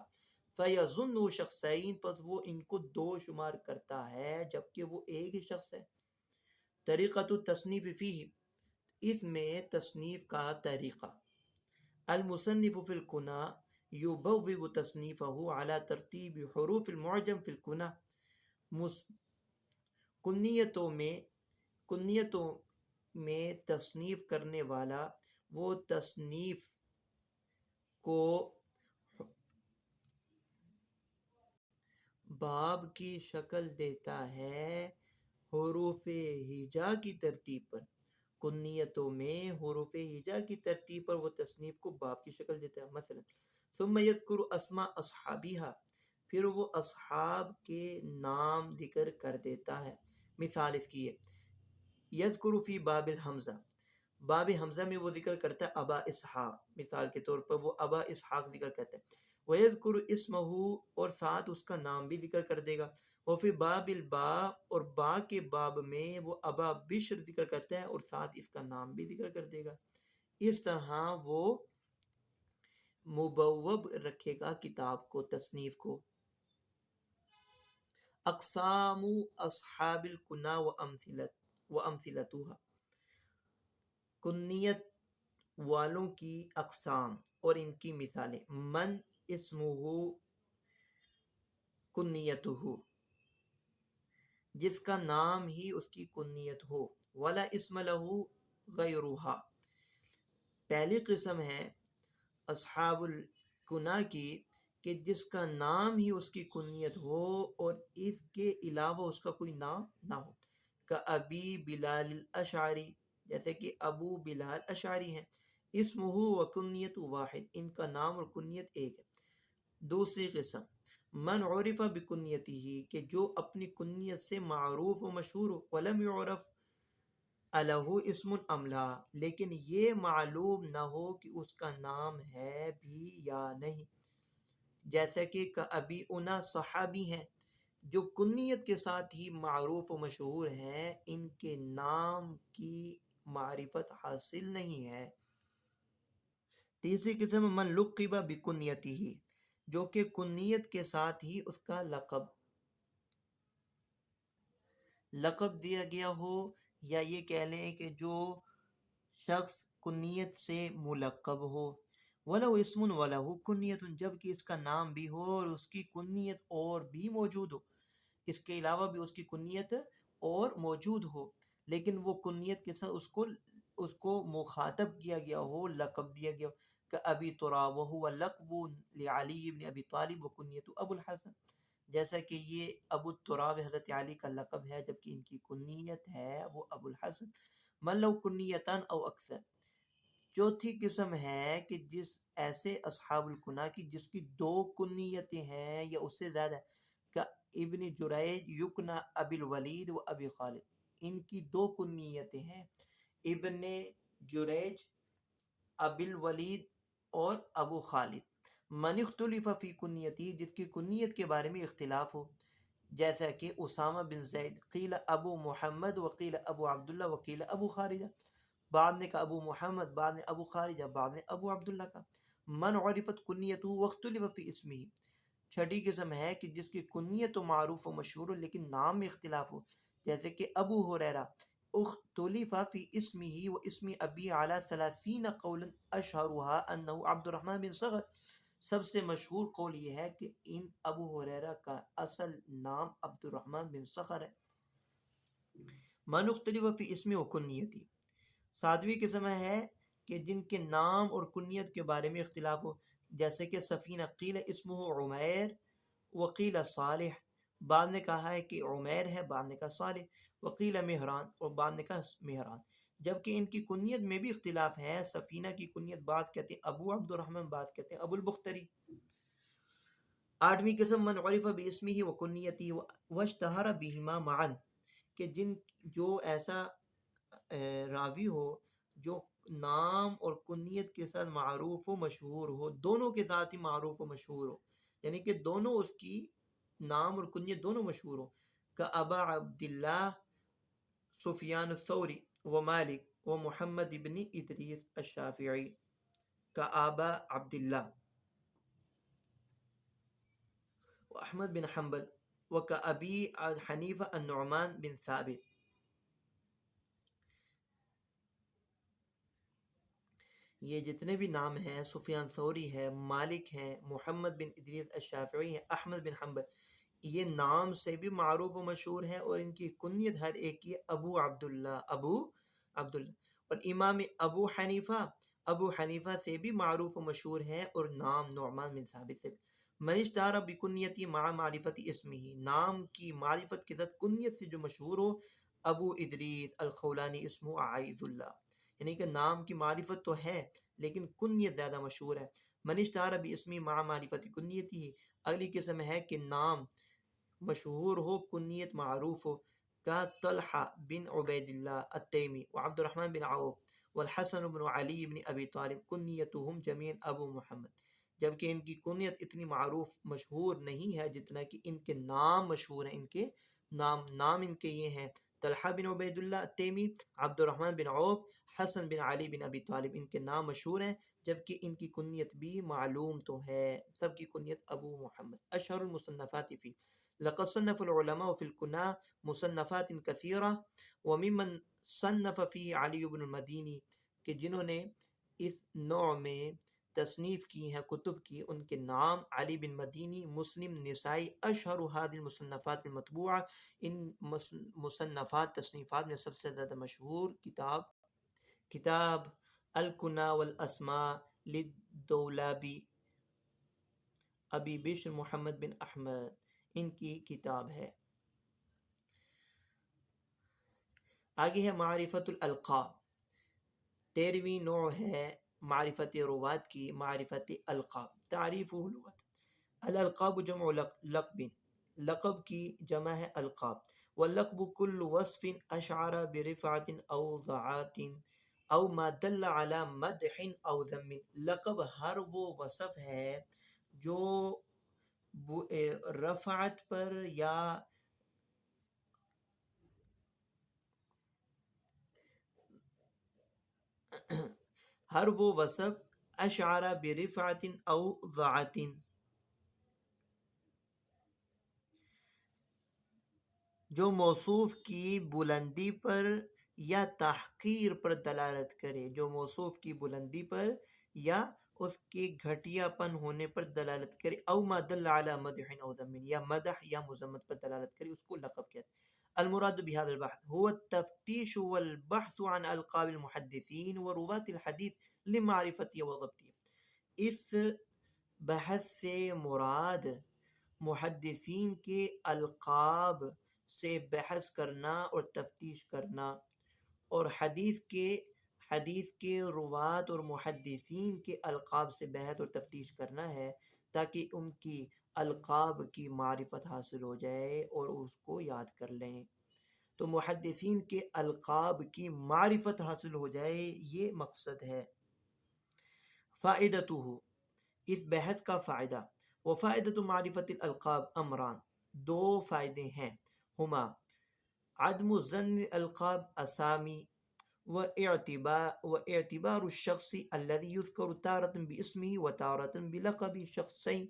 Speaker 1: فَيَظُنُّ شخصین، پس وہ ان کو دو شمار کرتا ہے جبکہ وہ ایک ہی شخص ہے۔ طریقۃ التصنیف فیہ، اس میں تصنیف کا طریقہ، المصنف فی الکنہ یبوب تصنیفہ علی ترتیب حروف المعجم فی الکنہ، کنیتوں میں تصنیف کرنے والا وہ تصنیف کو باب کی شکل دیتا ہے حروف ہجا کی ترتیب پر۔ کنیتوں میں حروف ہجا کی ترتیب پر وہ تصنیف کو باب کی شکل دیتا ہے۔ مثلا ثم یذکر اسماء اصحابہا، پھر وہ اصحاب کے نام ذکر کر دیتا ہے۔ مثال اس کی ہے، یذکر فی باب الحمزہ، باب حمزہ میں وہ ذکر کرتا ہے ابا اسحاق، مثال کے طور پر وہ ابا اسحاق ذکر کرتا ہے۔ وَيَذْكُرُ اسْمَهُ، اور ساتھ اس کا نام بھی ذکر کر دے گا۔ وفی باب البا، اور با کے باب میں وہ ابا بشر ذکر کرتا ہے اور ساتھ اس کا نام بھی ذکر کر دے گا۔ اس طرح وہ مبوب رکھے گا کتاب کو، تصنیف کو۔ اقسام اصحاب الکنہ وامثلتها، کنیت والوں کی اقسام اور ان کی مثالیں۔ من اسمہ کنیتہ، جس کا نام ہی اس کی کنیت ہو۔ ولا اسم لہ غیرہا، پہلی قسم ہے اصحاب الکنہ کی کہ جس کا نام ہی اس کی کنیت ہو اور اس کے علاوہ اس کا کوئی نام نہ ہو، کا ابی بلال الاشعری، جیسے کہ ابو بلال اشعری ہیں۔ اسمہ و کنیت واحد، ان کا نام اور کنیت ایک ہے۔ دوسری قسم، من عرف بکنیتہ، کہ جو اپنی کنیت سے معروف و مشہور ہو، ولم يعرف الہ اسم ام لا، لیکن یہ معلوم نہ ہو کہ اس کا نام ہے بھی یا نہیں۔ جیسا کہ ابی انا صحابی ہیں جو کنیت کے ساتھ ہی معروف و مشہور ہیں، ان کے نام کی معرفت حاصل نہیں ہے۔ تیسری قسم، من لقب بکنیتہ، جو کہ کنیت کے ساتھ ہی اس کا لقب دیا گیا ہو، یا یہ کہہ لیں کہ جو شخص کنیت سے ملقب ہو۔ وَلَوْ اسْمٌ وَلَهُ كُنْيَةٌ، جب کہ اس کا نام بھی ہو اور اس کی کنیت اور بھی موجود ہو، اس کے علاوہ بھی اس کی کنیت اور موجود ہو، لیکن وہ کنیت کے ساتھ اس کو مخاطب کیا گیا ہو، لقب دیا گیا ہو، کہ ابی تراب وهو لقب لعلی بن ابی طالب وکنیت ابو الحسن، جیسا کہ یہ ابو تراب حضرت علی کا لقب ہے جبکہ ان کی کنیت ہے وہ ابو الحسن۔ من لو کنیتان او اکثر، چوتھی قسم ہے کہ جس ایسے اصحاب الکنہ کی جس کی دو کنیتیں ہیں یا اس سے زیادہ، کہ ابن جریج یکنا ابی الولید و ابی خالد، ان کی دو کنیتیں ہیں، ابن جریج، ابی الولید اور ابو خالد۔ من اختلف فی کنیتی، جس کی کنیت کے بارے میں اختلاف ہو، جیسا کہ اسامہ بن زید، قیل ابو محمد وقیل ابو عبداللہ وقیل ابو خارجہ، بعد نے کہا ابو محمد، بعد نے ابو خارجہ، بعد نے ابو عبداللہ کا۔ من عرفت کنیتہ واختلف فی اسمہ، چھٹی قسم ہے کہ جس کی کنیت و معروف و مشہور ہو لیکن نام میں اختلاف ہو، جیسے کہ ابو ہریرہ، اختلف فی اسمہ و اسم ابی علی 30 قولا اشہرها انہ عبد الرحمن بن صخر، سب سے مشہور قول یہ ہے کہ ان ابو ہریرہ کا اصل نام عبد الرحمن بن صخر ہے۔ من اختلف فی اسم و کنیتی، ساتویں قسم ہے کہ جن کے نام اور کنیت کے بارے میں اختلاف ہو، جیسے کہ سفینہ، قیل اسمہ عمیر وقیل صالح، بعد نے کہا ہے کہ عمیر ہے، بعد نے کہا صالح، وقیل مہران، اور بعد نے کہا مہران، جبکہ ان کی کنیت میں بھی اختلاف ہے۔ سفینہ کی کنیت بعد کہتے ہیں ابو عبد الرحمن، بعد کہتے ہیں ابو البختری۔ آٹھویں قسم، من عرف باسمہ و کنیتہ واشتہر بہما معا، کہ جو ایسا راوی ہو جو نام اور کنیت کے ساتھ معروف و مشہور ہو، دونوں کے ساتھ ہی معروف و مشہور ہو، یعنی کہ دونوں اس کی نام اور کنیت دونوں مشہور ہو، کا ابا عبداللہ سفیان الثوری و مالک و محمد ابن ادریس الشافعی، کا ابا عبداللہ۔ احمد بن حنبل وکأبی حنیفہ النعمان بن ثابت. یہ جتنے بھی نام ہیں، سفیان ثوری ہے، مالک ہیں، محمد بن ادریس الشافعی ہے، احمد بن حنبل، یہ نام سے بھی معروف و مشہور ہے، اور ان کی کنیت ہر ایک کی ابو عبداللہ، ابو عبداللہ. اور امام ابو حنیفہ سے بھی معروف و مشہور ہے، اور نام نعمان بن ثابت سے بھی. من اشتہر بکنیتی مع معرفت اسمہ، نام کی معرفت کے ساتھ کنیت سے جو مشہور ہو. ابو ادریس الخولانی اسمہ عائذ اللہ، یعنی کہ نام کی معرفت تو ہے لیکن کنیت زیادہ مشہور ہے. من اشتہر باسمی مع معرفت کنیتی، اگلی قسم ہے کہ نام مشہور ہو، کنیت معروف ہو، کا طلحہ بن عبید اللہ التیمی وعبد الرحمن بن عوف والحسن بن علی بن ابی طالب کنیتہم جميعا ابو محمد، جبکہ ان کی کنیت اتنی معروف مشہور نہیں ہے جتنا کہ ان کے نام مشہور ہیں. ان کے نام ان کے یہ ہیں: طلحہ بن عبید اللہ التیمی، عبد الرحمن بن عوف، حسن بن علی بن ابی طالب. ان کے نام مشہور ہیں جبکہ ان کی کنیت بھی معلوم تو ہے، سب کی کنیت ابو محمد. اشہر المصنفات فی، لقد صنف العلماء في الكنى مصنفات كثيرة وممن صنف فی علی بن المدینی، کہ جنہوں نے اس نوع میں تصنیف کی ہیں، کتب کی، ان کے نام علی بن مدینی، مسلم، نسائی. اشہر هذه المصنفات المطبوعہ، ان مصنفات تصنیفات میں سب سے زیادہ مشہور کتاب الکنا والاسماء للدولابی ابی بشر محمد بن احمد، ان کی کتاب ہے. آگے ہے معرفت الالقاب، 13ویں نوع ہے معرفت روات کی، معرفت القاب. تعریف لغت، الالقاب جمع لقب، لقب کی جمع ہے القاب. واللقب كل وصف اشعر برفعت او ضعات او ما دل على مدح او ذم. لقب ہر وہ وصف ہے جو رفعت پر یا ہر وہ وصف اشعر برفعت او ضعت، جو موصوف کی بلندی پر یا تحقیر پر دلالت کرے، جو موصوف کی بلندی پر یا اس کے گھٹیا پن ہونے پر دلالت کرے. او ما دل علی مدح او ذم، یا مدح یا مذمت پر دلالت کرے، اس کو لقب کہتے ہیں. المراد بهذا البحث هو التفتيش والبحث عن القاب المحدثين ورواة الحديث لمعرفته وضبطه. اس بحث سے مراد محدثین کے القاب سے بحث کرنا اور تفتیش کرنا، اور حدیث کے روات اور محدثین کے القاب سے بحث اور تفتیش کرنا ہے، تاکہ ان کی القاب کی معرفت حاصل ہو جائے اور اس کو یاد کر لیں. تو محدثین کے القاب کی معرفت حاصل ہو جائے، یہ مقصد ہے. فائدتہ، اس بحث کا فائدہ. وفائدۃ معرفت الالقاب امران، دو فائدے ہیں. ہما عدم ظن القاب اسامی واعتبار الشخص الذي يذكر تارة باسمه وتارة بلقب شخصين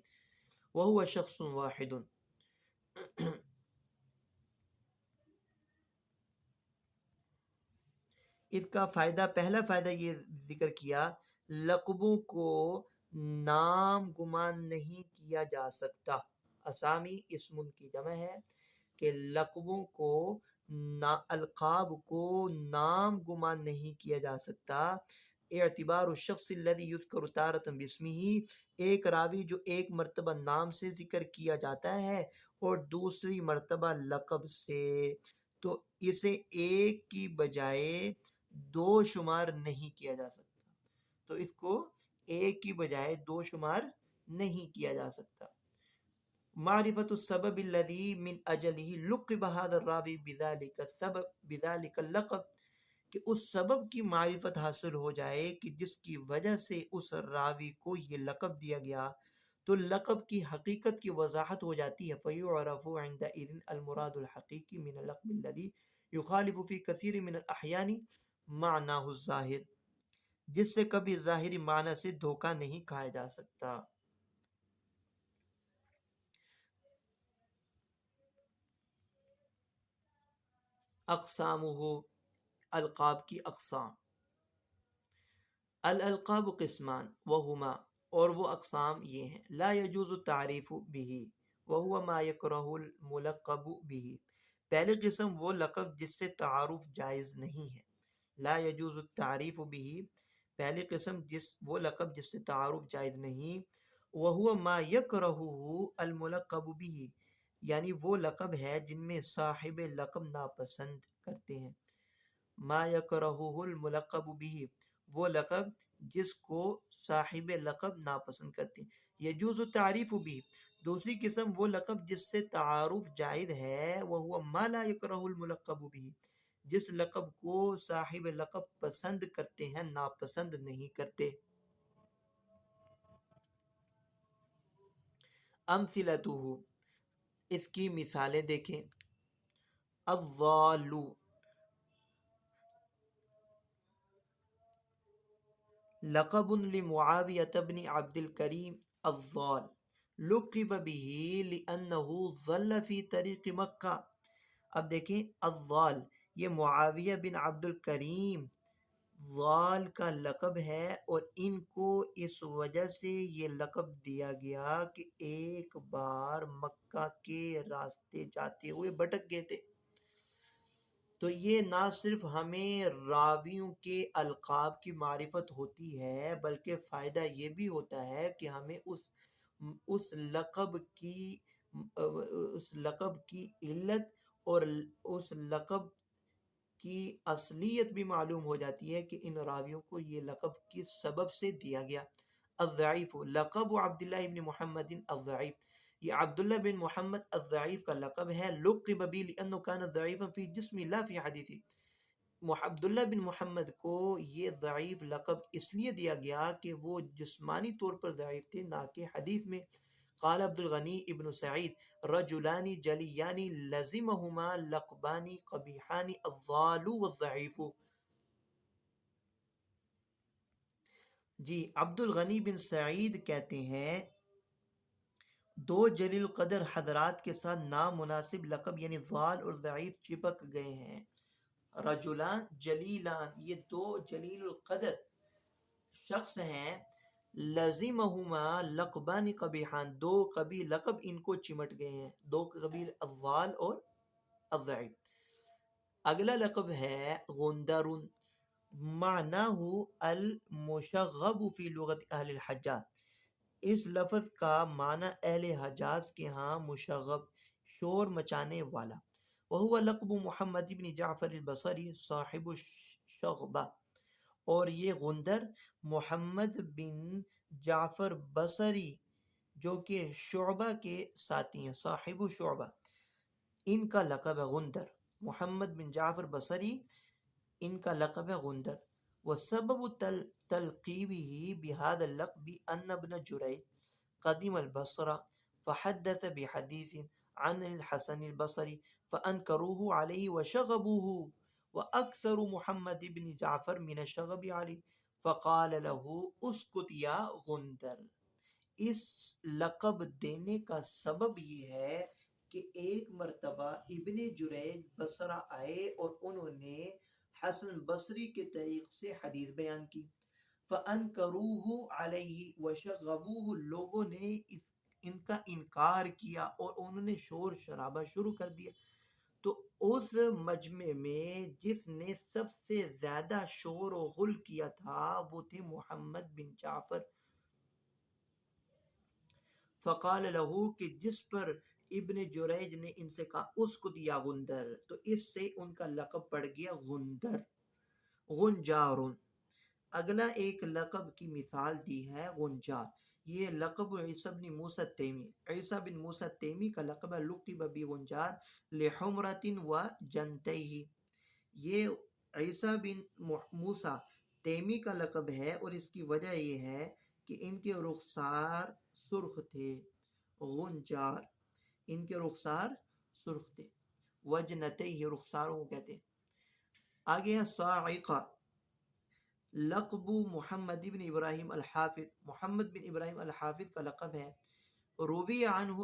Speaker 1: وهو شخص واحد. اس کا فائدہ، پہلا فائدہ یہ ذکر کیا، لقبوں کو نام گمان نہیں کیا جا سکتا. اسامی اسم کی جمع ہے، کہ لقبوں کو القاب کو نام گمان نہیں کیا جا سکتا. اعتبار الشخص الذي يذكر تارة باسمه، ایک راوی جو ایک مرتبہ نام سے ذکر کیا جاتا ہے اور دوسری مرتبہ لقب سے، تو اسے ایک کی بجائے دو شمار نہیں کیا جا سکتا. تو اس کو ایک کی بجائے دو شمار نہیں کیا جا سکتا. معرفت السبب الذي من اجله لقب هذا الراوي بذلك السبب بذلك اللقب، کہ اس سبب کی معرفت حاصل ہو جائے کہ جس کی وجہ سے اس راوی کو یہ لقب دیا گیا، تو لقب کی حقیقت کی وضاحت ہو جاتی ہے. فیعرف عندئذ المراد الحقیقی من اللقب الذي يخالف في كثير من الاحيان معناه الظاہر، جس سے کبھی ظاہری معنی سے دھوکہ نہیں کھایا جا سکتا. اقسامہ، القاب کی اقسام، الالقاب قسمان وہما، اور وہ اقسام یہ ہیں: لا يجوز التعریف به وهو ما يكره الملقب به، پہلی قسم وہ لقب جس سے تعارف جائز نہیں ہے. لا يجوز التعریف به، پہلی قسم وہ لقب جس سے تعارف جائز نہیں. وهو ما يكرهه الملقب به، یعنی وہ لقب ہے جن میں صاحب لقب ناپسند کرتے ہیں. ما یکرہہ الملقب به، وہ لقب جس کو صاحب لقب ناپسند کرتے ہیں. یجوز التعریف به، دوسری قسم وہ لقب جس سے تعارف جائز ہے. وہو ما لا یکرہ الملقب به، جس لقب کو صاحب لقب پسند کرتے ہیں ناپسند نہیں کرتے. امثلتہ، اس کی مثالیں دیکھیں. الضال، لقب لمعاویة بن عبد الکریم الضال، لقب به لأنه ضل فی طریق مکہ. اب دیکھیں الضال، یہ معاویہ بن عبد الکریم ضال کا لقب ہے، اور ان کو اس وجہ سے یہ لقب دیا گیا کہ ایک بار مکہ کے راستے جاتے ہوئے بھٹک گئے تھے. تو یہ نہ صرف ہمیں راویوں کے القاب کی معرفت ہوتی ہے، بلکہ فائدہ یہ بھی ہوتا ہے کہ ہمیں اس لقب کی علت اور اس لقب کی اصلیت بھی معلوم ہو جاتی ہے کہ ان راویوں کو یہ لقب کس سبب سے دیا گیا. الضعیف، لقب عبداللہ ابن محمد الضعیف، یہ عبداللہ بن محمد الضعیف کا لقب ہے. لقب به لأنه كان ضعیفا فی جسم لا فی حدیث، عبداللہ بن محمد کو یہ ضعیف لقب اس لیے دیا گیا کہ وہ جسمانی طور پر ضعیف تھے نہ کہ حدیث میں. قال عبد الغنی ابن سعید رجلان جلیان لزمہما لقبان قبیحان الضال والضعیف. جی عبد الغنی بن سعید کہتے ہیں دو جلیل القدر حضرات کے ساتھ نامناسب لقب یعنی ضال اور ضعیف چپک گئے ہیں. رجلان جلیلان، یہ دو جلیل القدر شخص ہیں. لزمہما لقبان قبیحان، دو قبیح لقب ان کو چمٹ گئے ہیں، دو قبیل الضال اور الضعیف. اگلا لقب ہے غندر، معناہ المشغب فی لغت اہل الحجاز، اس لفظ کا معنی اہل حجاز کے ہاں مشغب، شور مچانے والا. وہو لقب محمد بن جعفر البصری صاحب الشغبہ، اور یہ غندر محمد بن جعفر بصری جو کہ شعبہ کے ساتھی ہیں، صاحب شعبہ، ان کا لقب ہے غندر. محمد بن جعفر بصری ان کا لقب ہے غندر. وسبب تلقیبه بهذا اللقب ان ابن جریج قدم البصرة فحدث بحديث عن الحسن البصري فأنكروه عليه وشغبوه، وأكثر محمد بن جعفر من الشغب عليه فقال له اسكت يا غندر. اس لقب دینے کا سبب یہ ہے کہ ایک مرتبہ ابن جریج بصرہ آئے اور انہوں نے حسن بصری کے طریق سے حدیث بیان کی. فَأَنْكَرُوهُ عَلَيْهِ وَشَغَّبُوهُ، لوگوں نے ان کا انکار کیا اور انہوں نے شور شرابہ شروع کر دیا. تو اس مجمع میں جس نے سب سے زیادہ شور و غل کیا تھا وہ تھے محمد بن جعفر. فقال له، کہ جس پر ابن جریج نے ان سے کہا اسکت یا غندر، تو اس سے ان کا لقب پڑ گیا غندر. غنجار، اگلا ایک لقب کی مثال دی ہے غنجار. یہ لقب عیسیٰ بن موسیٰ التیمی، عیسیٰ بن موسیٰ التیمی کا لقب ہے. لقب بغنجار لحمرۃ و جنتیہ، یہ عیسیٰ بن موسیٰ تیمی کا لقب ہے اور اس کی وجہ یہ ہے کہ ان کے رخسار سرخ تھے. غنجار، ان کے رخسار سرخ تھے. وجنتیہ، رخساروں کو کہتے ہیں. آگے ہے صاعقہ، لقب محمد بن ابراہیم الحافظ، محمد بن ابراہیم الحافظ کا لقب ہے. روی عنہ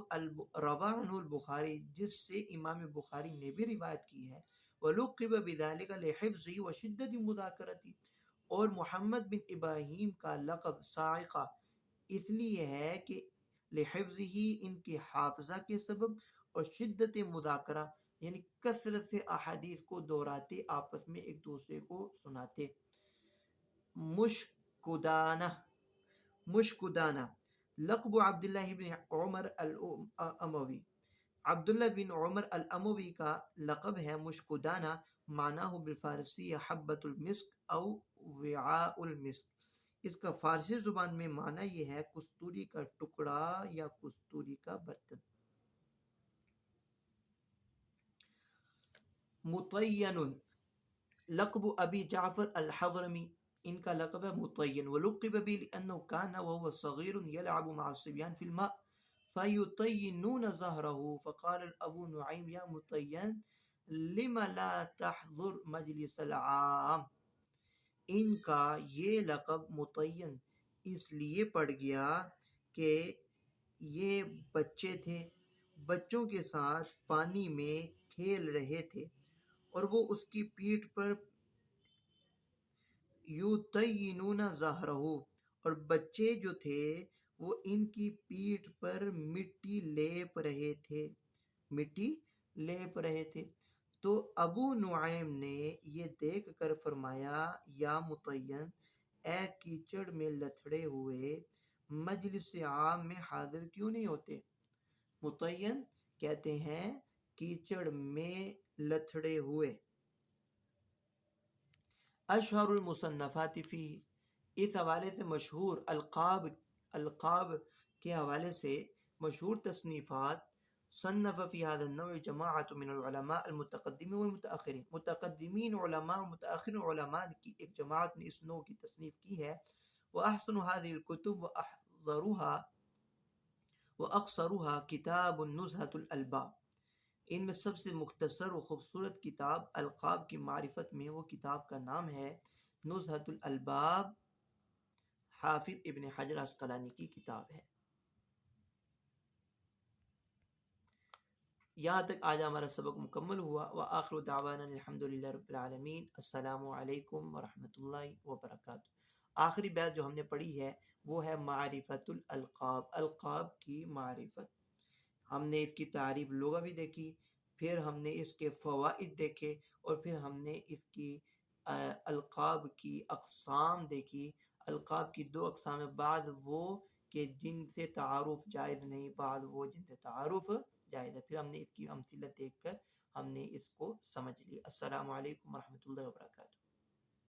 Speaker 1: روا عنہ البخاری، جس سے امام بخاری نے بھی روایت کی ہے. وَلُقِّبَ بِذَلِكَ لِحِفْظِهِ وَشِدَّةِ مُذَاكَرَتِهِ، اور محمد بن ابراہیم کا لقب صاعقہ اس لیے ہے کہ لحفظہ ان کی حافظہ کے سبب، اور شدت مذاکرہ یعنی کثرت سے احادیث کو دہراتے، آپس میں ایک دوسرے کو سناتے۔ مشکدانہ، مشکدانہ لقب عبداللہ بن عمر الاموی، عبداللہ بن عمر الاموی کا لقب ہے مشکدانہ، معناہ بالفارسی حبۃ المسک او وعاء المسک، اس کا فارسی زبان میں معنی یہ ہے کستوری کا ٹکڑا یا کستوری کا برتن۔ مطین لقب ابی جعفر الحضرمی، ان کا لقب ہے مطین، ولقب به لأنه كان وهو صغير يلعب مع الصبيان في الماء فيطينون ظهره، فقال ابو نعيم يا مطین لم لا تحضر مجلس العام، ان کا یہ لقب مطین اس لیے پڑ گیا کہ یہ بچے تھے، بچوں کے ساتھ پانی میں کھیل رہے تھے، اور وہ اس کی پیٹھ پر یُطَیِّنُونَ ظَہْرَہُ، اور بچے جو تھے وہ ان کی پیٹھ پر مٹی لیپ رہے تھے، مٹی لیپ رہے تھے۔ تو ابو نعیم نے یہ دیکھ کر فرمایا یا مطین، اے کیچڑ میں لتھڑے ہوئے مجلس عام میں حاضر کیوں نہیں ہوتے؟ مطین کہتے ہیں کیچڑ میں لتھڑے ہوئے۔ اشہر المصنفات فی، اس حوالے سے مشہور القاب کے حوالے سے مشہور تصنیفات، صنف فی هذا النوع جماعت من العلماء المتقدمین والمتأخرین، متقدمین علماء اور متأخرین علماء کی ایک جماعت نے اس نوع کی تصنیف کی ہے۔ وأحسن هذه الكتب وأحضرها وأقصرها کتاب نزهة الألباب، ان میں سب سے مختصر و خوبصورت کتاب القاب کی معرفت میں وہ کتاب کا نام ہے نزهة الألباب، حافظ ابن حجر عسقلانی کی کتاب ہے۔ یہاں تک آج ہمارا سبق مکمل ہوا۔ وآخر دعوانا الحمد للہ رب العالمین۔ السلام علیکم ورحمۃ اللہ وبرکاتہ۔ آخری بات جو ہم نے پڑھی ہے وہ ہے معرفت الالقاب، القاب کی معرفت۔ ہم نے اس کی تعریف لغہ بھی دیکھی، پھر ہم نے اس کے فوائد دیکھے، اور پھر ہم نے اس کی القاب کی اقسام دیکھی۔ القاب کی دو اقسام ہیں، بعض وہ کہ جن سے تعارف جائز نہیں، بعض وہ جن سے تعارف جائز ہے۔ پھر ہم نے اس کی امثلت دیکھ کر ہم نے اس کو سمجھ لیا۔ السلام علیکم ورحمۃ اللہ وبرکاتہ۔